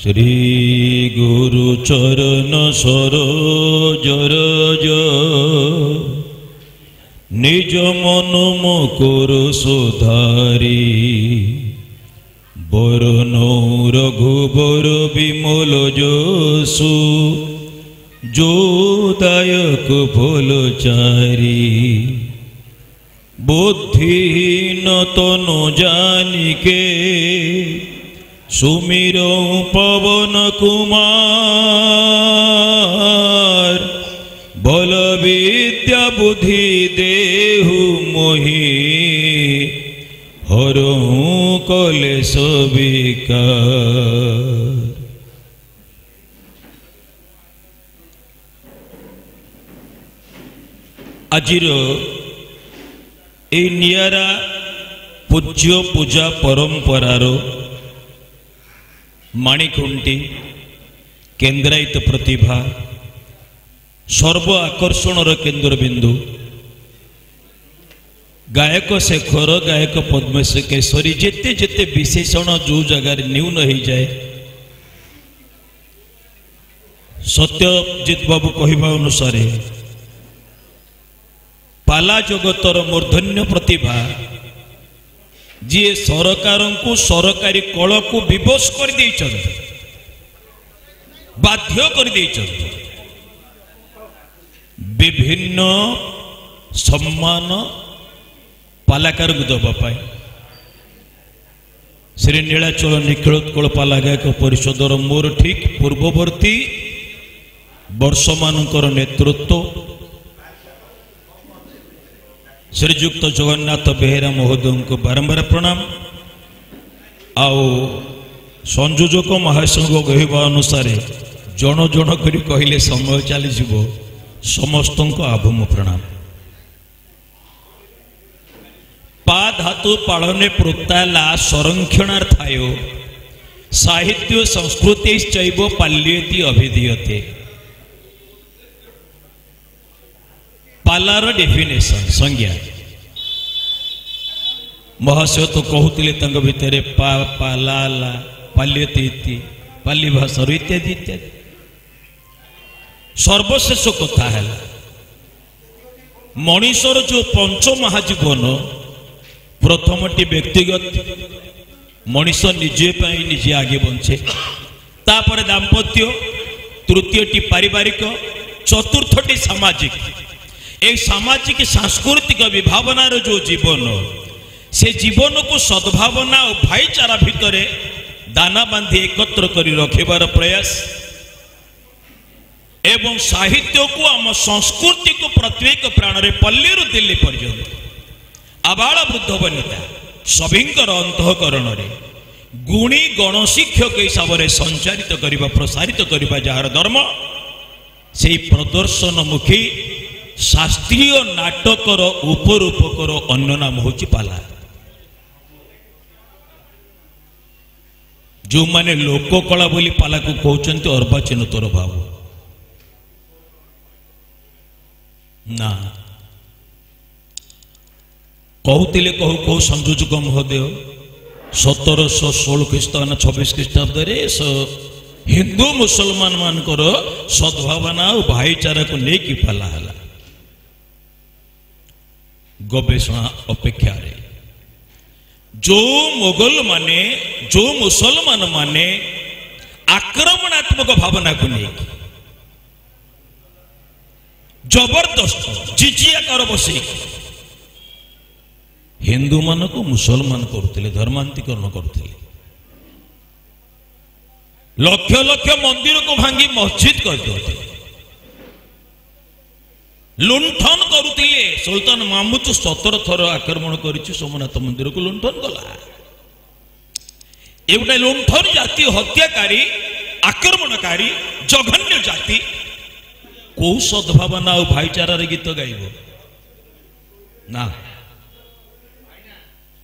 श्री गुरु चरण सरोज रज निज मन मुकुर सुधारी बरन रघुबर विमल जसु जोदायक फल चारी बुद्धिहीन तनु जानिके सुमिरो पवन कुमार बल विद्या बुद्धि देहु मोहि हरहु कलेश विकार। आजिर ए नियारा पूज्य पूजा परंपरार माणिखुंटी केन्द्रायित प्रतिभा सर्व आकर्षणर केन्द्रबिंदु गायक शेखर गायक पद्मेश केशरी जेते जेते विशेषण जो जगार न्यून हो जाए सत्यजित बाबू कहवा अनुसार पाला जगतर मूर्धन्य प्रतिभा जी सरकार को सरकारी कल को विवश कर बाध्य कर विभिन्न सम्मान पालाकार को देवाई श्री नीलाचल निखिलोत्कल पाला गायक परिषदर मोर ठीक पूर्ववर्ती वर्ष मानकर नेतृत्व श्रीजुक्त जगन्नाथ बेहेरा महोदय को बारंबार प्रणाम। आओ संयोजक महासंघ कहवा अनुसार जन जन करी कहले समय चली समस्त को आभम प्रणाम। पा धातु पालने प्रोक्ताला संरक्षणार्थाय साहित्य संस्कृति चैव पाल्येति अभिधीयते। पालार डेफिनेशन संज्ञा महाशय तो कहते भितर पा पाला पाल्यते पाली भाषा इत्यादि इत्यादि सर्वशेष कथा है मनीषर जो पंच महाजीवन प्रथमटी व्यक्तिगत मनीष निजे निजे आगे बंचे तापर दाम्पत्य तृतीयटी पारिवारिक चतुर्थटी सामाजिक एक सामाजिक सांस्कृतिक विभावनार जो जीवन से जीवन को सद्भावना और भाईचारा भितर दाना बांधि एकत्र कर रखिबार प्रयास एवं साहित्य को आम संस्कृति को प्रत्येक प्राण रे पल्ली रु दिल्ली पर्यंत आबाल वृद्ध वनिता सभिंकर अंतःकरण रे गुणी गणशिक्षक हिसाब से संचारित करबा प्रसारित करबा जार धर्म से प्रदर्शनमुखी शास्त्रीय नाटकर उपरूपकर अन्य नाम हूँ पाला। जो माने लोककला बोली पाला को कहते अर्वाचीन तोर भाव ना कहते कहू संयोजक महोदय 1716 ख्रीष्टाब्द 26 ख्रीष्टाब्द हिंदू मुसलमान मानकर सद्भावना और भाईचारा को लेकिन पाला है गवेषणा अपेक्षा रे जो मोगल माने जो मुसलमान माने आक्रमणात्मक भावना को लेकिन जबरदस्त जिजिया कर बसे हिंदू मान को मुसलमान करते धर्मांतरीकरण करते लक्ष लक्ष मंदिर को भांगी मस्जिद करते लुंठन करुले सुल्तान महमूद 17 थर आक्रमण कर सोमनाथ मंदिर को लुंठन कला ये गोटे लुंठन जाति हत्याकारी आक्रमणकारी जघन्य जाति कौ सद्भावना और भाईचारा गीत गाइब ना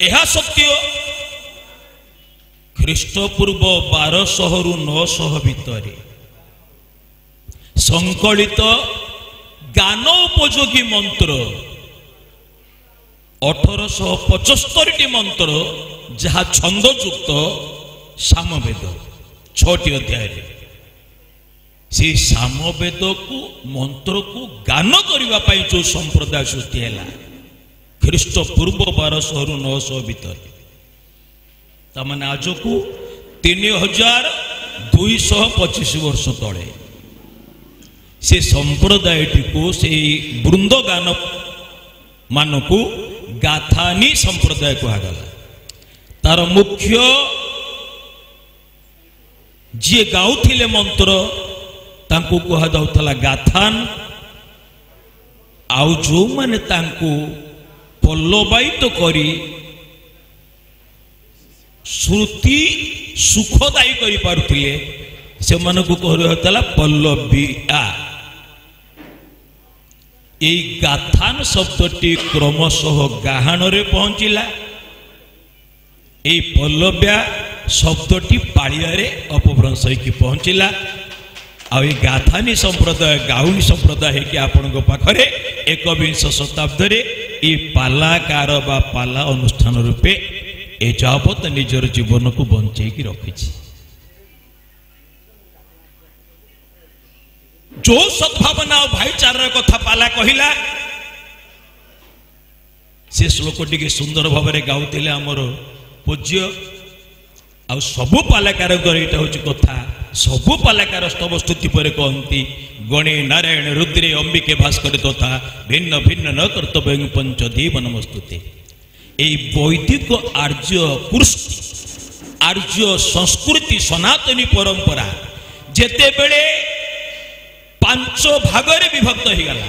यह सत्य ख्रीष्टपूर्व 1200 रु 900 भितर संकलित गान उपयोगी मंत्र 1875 मंत्र जहा छंदयुक्त सामवेद 6ଟି ଅଧ୍ୟାୟରେ ସେ ସାମବେଦ को मंत्र को गान करने जो संप्रदाय सृष्टि है ख्रीष्ट पूर्व 1200 ରୁ 900 भितर तमाने आज को 3225 वर्ष तले से संप्रदाय को से वृंद गान मान को गाथानी संप्रदाय कहगला तार मुख्य जी गाउथिले मंत्र तांको कहा जाउथला गाथान आउ जो माने तांको पल्लवायित करी श्रुति सुखदायी करी पारुथिले से मन को कहला पल्लविया ए गाथान शब्दटी क्रमशः गाहाण रे पहुंचिला ए पल्लव्या शब्दटी पाड़िया रे अपभ्रंश होई पहुंचिला आ गाथानी संप्रदाय गाउनी संप्रदाय कि आपण पाखरे 21 शताब्दी ये पालाकार बा पाला अनुष्ठान रूपे ए जावत निजर जीवन को बंचे रखी जो सद्भावना और भाईचारा कथा पाला कहला से श्लोक टी सुंदर भाव में गाउले आमर पूज्य आ सबु पालाकार यहाँ हूँ कथा सबु पालाकार स्तव स्तुति पर कहती गणे नारायण रुद्रे अंबिके भास्कर तथा भिन्न भिन्न न कर्तव्य पंचदेव नमस्तुते वैदिक आर्य कृष्टि आर्य संस्कृति सनातनी परंपरा जेते बेले 5 भागरे विभक्त हो गला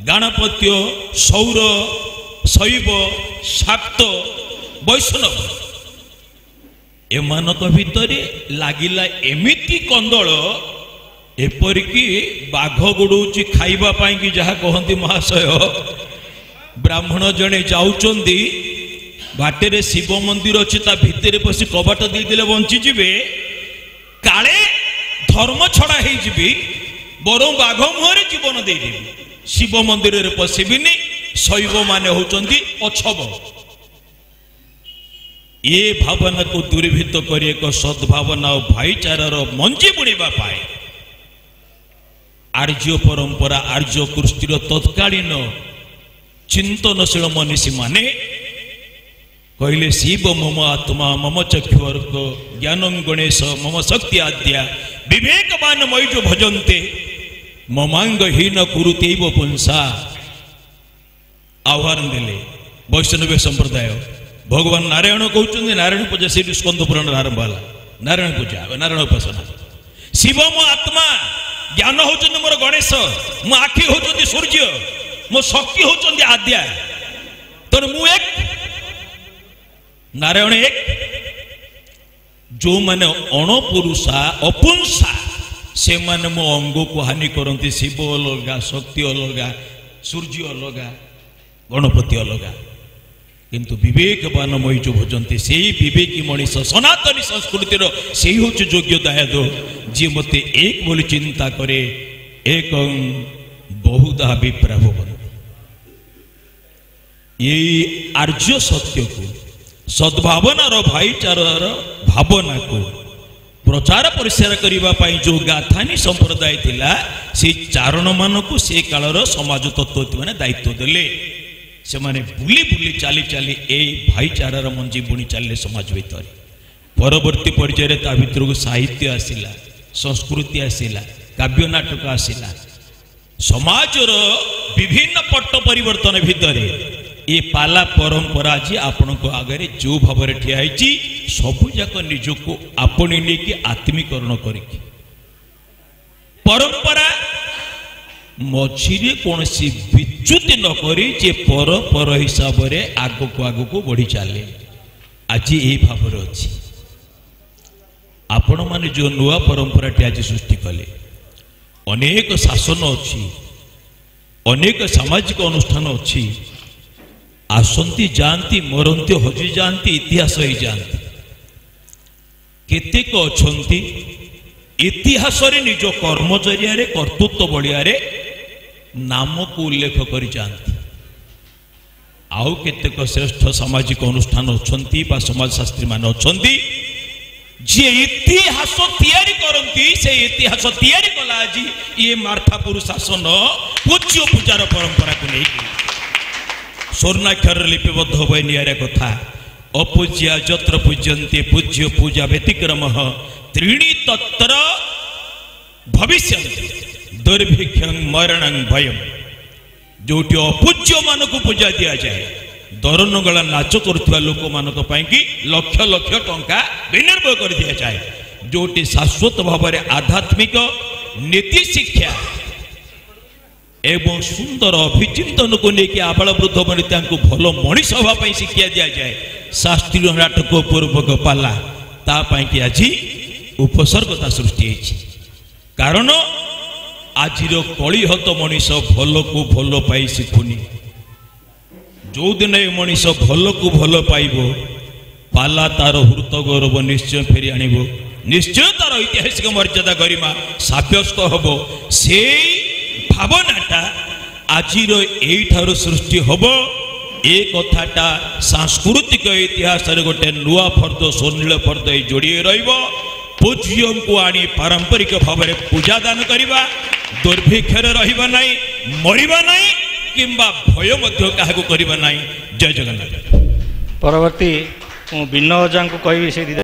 गणपत्य सौर शैव शाक्त वैष्णव एमानक भितर लागिला एमिति कंदल एपरिकी बाघ गोड़ौची खाइबा पाई कि जहाँ कहती महाशय ब्राह्मण जड़े जाऊँगी बाटेरे शिव मंदिर अच्छी ता भितर पशि कबाट देदेले बंचीजे काले धर्म छड़ा हो बर बाघ मुहरे जीवन देदेवी शिव मंदिर में पशिबिनी शैव मान होती अछब ये भावना को दूरीभूत कर एक सद्भावना और भाईचारार मंजी बुणीबा पाए आर्य परंपरा आर्य कृष्टिर तत्कालीन चिंतनशील मनीषी माने कहले शिव मम आत्मा मम चक्षुर्क ज्ञानम गणेश मम शक्ति आद्या विवेकवान मयि भजन्ते ममांगहीन कुरुतेव पुंसा आह्वान देले वैष्णव संप्रदाय भगवान नारायण कहते नारायण पूजा से स्कंद पुराण आरंभ है नारायण पूजा नारायण उपासना शिव मो आत्मा ज्ञान होती मोर गणेश मो आखि होती सूर्य मो शक्ति होती आद्या तेणु मु एक नारायण एक जो माने अणपुरुषा अपुंसा से माने मो अंग को हानि करती शिव अलगा शक्ति अलगा सूर्य अलगा गणपति अलगा किंतु विवेकवान मई जो भजन्ते से विवेकी मनीष सनातनी संस्कृतिर से हूँ योग्य दायद जी मत एक बोली चिंता करे एक बहुधा विप्राभवन ये आर्य सत्य को सद्भावनार भाईचारार भावना को प्रचार परिसार करने जो गाथानी संप्रदाय थिला से चारण मान को से कालर समाज तत्व मैंने दायित्व देले से माने बुली बुली चाली चाली ए भाईचारार मंजी बुणी चलले समाज भीतर परवर्ती पर्यायर ता भीतर को साहित्य आसिला संस्कृति आसिला काव्य नाटक आसिला समाजर विभिन्न पट्ट परिवर्तन भितर ये पाला परंपरा जी आपण को आगे जो भाव में ठिया सबूक निजको आपणी नहीं आत्मीकरण करी परंपरा मझिरे कौन सी विच्युति नकरी जे पर पर हिसाब से आग को बढ़ी चले आज यही भाव अच्छी आपण मैंने जो नुआ परंपरा आज सृष्टि कले अनेक शासन अच्छी अनेक सामाजिक अनुष्ठान अच्छी आसंती जानती मरंती हजि जानती इतिहास ही जानती केतेक अच्छी इतिहास निज कर्म जरिया कर्तृत्व बलिया नाम को उल्लेख कर जानती आउ केतेक श्रेष्ठ सामाजिक अनुष्ठान अच्छा समाजशास्त्री मान अच्छा जी इतिहास तैयारी करती से इतिहास तैयारी कला आज ये मार्थापुर शासन पूज्य पूजार परंपरा को लेकिन स्वर्णाक्षर लिपिबद्ध हो निरा कथा अपूज्या जत्र पूज्यन्ते पूज्य पूजा व्यतिक्रम त्रीणि तत्र भविष्यन्ति दुर्भिक्षं मरणं भयं जोटी अपूज्य मान को पूजा दि जाए दरनगला नाच करुवा लोक मान लक्ष लक्ष टंका विनिर्भय कर दि जाए जोटी शाश्वत भाव में आध्यात्मिक नीति शिक्षा एवं सुंदर अभिचिंतन को लेकिन आबाल वृद्ध वनिता को भल मनीष हाँपाई शिक्षा दि जाए शास्त्रीय नाटक पूर्वक पाला तापाई कि आज उपसर्गता सृष्टि कारण आज कलिहत मनीष भल को भल पाई शिखुनी जो दिन ये मनीष भल को भल पाइब पाला तार हृत गौरव निश्चय फेरी आणब निश्चय तार ऐतिहासिक मर्यादा गरिमा साब्यस्त हम से भावनाटा आज यही सृष्टि हम ए कथाटा सांस्कृतिक इतिहास गोटे नुआ फर्द स्वर्णील फर्द जोड़ी पूज्य को आनी पारंपरिक भाव में पूजा दान करवा दुर्भिक्षर रहिबा नहीं मरिबा नहीं किंबा भय मध्य काहाकू करबा नहीं। जय जगन्नाथ। परवर्ती विनोद को कहि से